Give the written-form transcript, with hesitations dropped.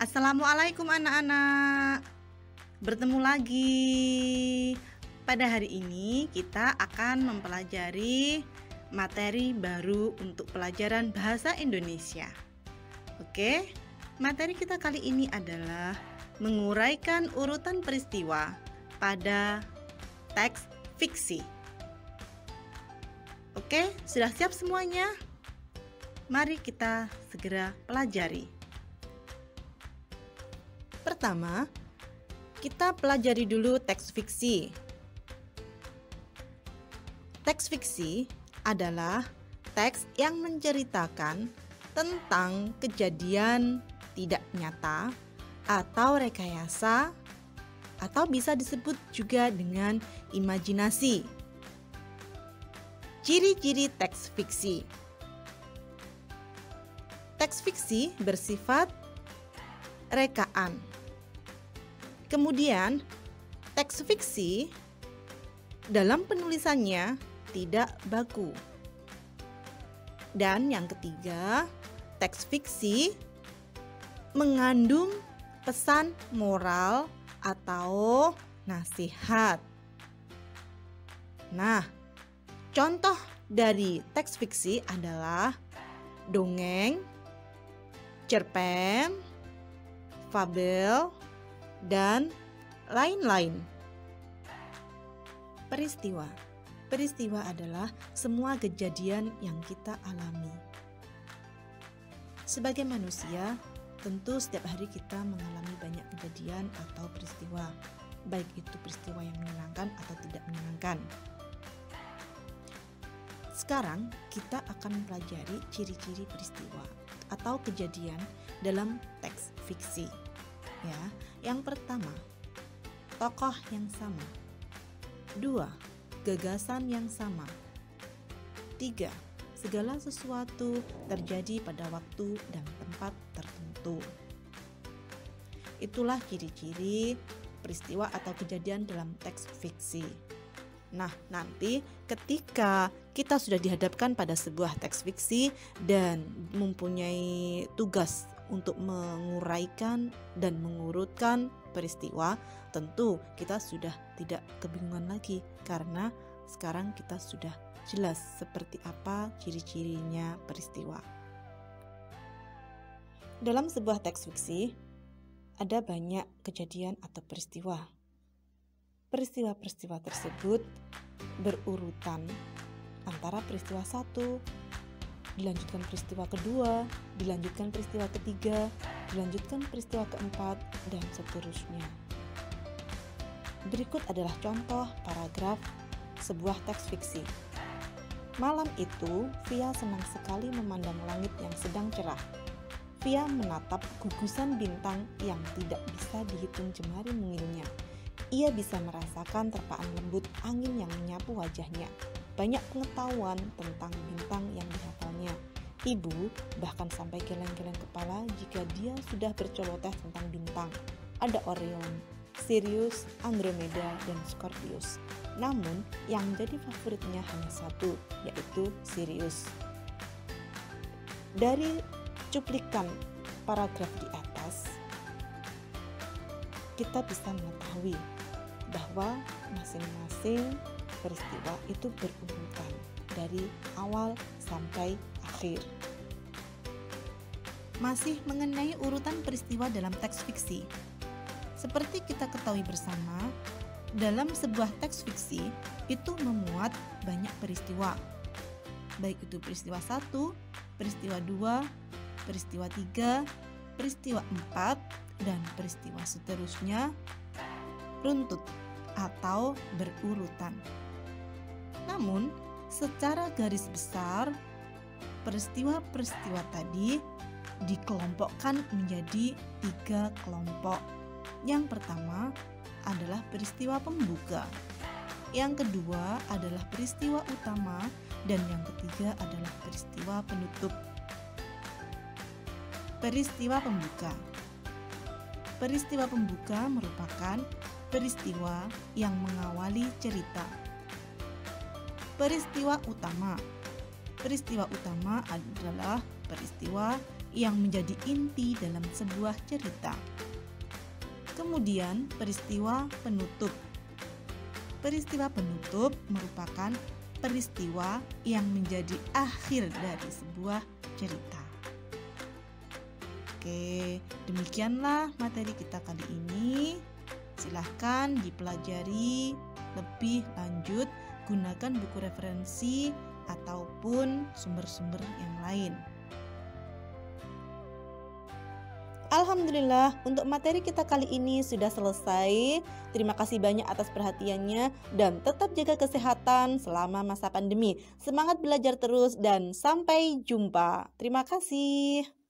Assalamualaikum anak-anak. Bertemu lagi. Pada hari ini kita akan mempelajari materi baru untuk pelajaran bahasa Indonesia. Oke, materi kita kali ini adalah menguraikan urutan peristiwa pada teks fiksi. Oke, sudah siap semuanya? Mari kita segera pelajari. Pertama, kita pelajari dulu teks fiksi. Teks fiksi adalah teks yang menceritakan tentang kejadian tidak nyata atau rekayasa, atau bisa disebut juga dengan imajinasi. Ciri-ciri teks fiksi. Teks fiksi bersifat rekaan. Kemudian, teks fiksi dalam penulisannya tidak baku. Dan yang ketiga, teks fiksi mengandung pesan moral atau nasihat. Nah, contoh dari teks fiksi adalah dongeng, cerpen, fabel, dan lain-lain. Peristiwa. Peristiwa adalah semua kejadian yang kita alami. Sebagai manusia, tentu setiap hari kita mengalami banyak kejadian atau peristiwa, baik itu peristiwa yang menyenangkan atau tidak menyenangkan. Sekarang kita akan mempelajari ciri-ciri peristiwa atau kejadian dalam teks fiksi. Ya, yang pertama, tokoh yang sama. 2, gagasan yang sama. 3, segala sesuatu terjadi pada waktu dan tempat tertentu. Itulah ciri-ciri peristiwa atau kejadian dalam teks fiksi. Nah, nanti ketika kita sudah dihadapkan pada sebuah teks fiksi dan mempunyai tugas untuk menguraikan dan mengurutkan peristiwa, tentu kita sudah tidak kebingungan lagi karena sekarang kita sudah jelas seperti apa ciri-cirinya peristiwa. Dalam sebuah teks fiksi ada banyak kejadian atau peristiwa. Peristiwa-peristiwa tersebut berurutan antara peristiwa 1 dilanjutkan peristiwa kedua, dilanjutkan peristiwa ketiga, dilanjutkan peristiwa keempat, dan seterusnya. Berikut adalah contoh paragraf sebuah teks fiksi. Malam itu, Via senang sekali memandang langit yang sedang cerah. Via menatap gugusan bintang yang tidak bisa dihitung jemari mungilnya. Ia bisa merasakan terpaan lembut angin yang menyapu wajahnya. Banyak pengetahuan tentang bintang yang dihafalnya. Ibu bahkan sampai geleng-geleng kepala jika dia sudah berceloteh tentang bintang. Ada Orion, Sirius, Andromeda, dan Scorpius. Namun, yang jadi favoritnya hanya satu, yaitu Sirius. Dari cuplikan paragraf di atas, kita bisa mengetahui bahwa masing-masing peristiwa itu berurutan dari awal sampai akhir. Masih mengenai urutan peristiwa dalam teks fiksi. Seperti kita ketahui bersama, dalam sebuah teks fiksi itu memuat banyak peristiwa. Baik itu peristiwa 1, peristiwa 2, peristiwa 3, peristiwa 4, dan peristiwa seterusnya runtut atau berurutan. Namun, secara garis besar, peristiwa-peristiwa tadi dikelompokkan menjadi 3 kelompok. Yang pertama adalah peristiwa pembuka. Yang kedua adalah peristiwa utama, dan yang ketiga adalah peristiwa penutup. Peristiwa pembuka. Peristiwa pembuka merupakan peristiwa yang mengawali cerita. Peristiwa utama. Peristiwa utama adalah peristiwa yang menjadi inti dalam sebuah cerita. Kemudian peristiwa penutup. Peristiwa penutup merupakan peristiwa yang menjadi akhir dari sebuah cerita. Oke, demikianlah materi kita kali ini. Silahkan dipelajari lebih lanjut, gunakan buku referensi ataupun sumber-sumber yang lain. Alhamdulillah, untuk materi kita kali ini sudah selesai. Terima kasih banyak atas perhatiannya dan tetap jaga kesehatan selama masa pandemi. Semangat belajar terus dan sampai jumpa. Terima kasih.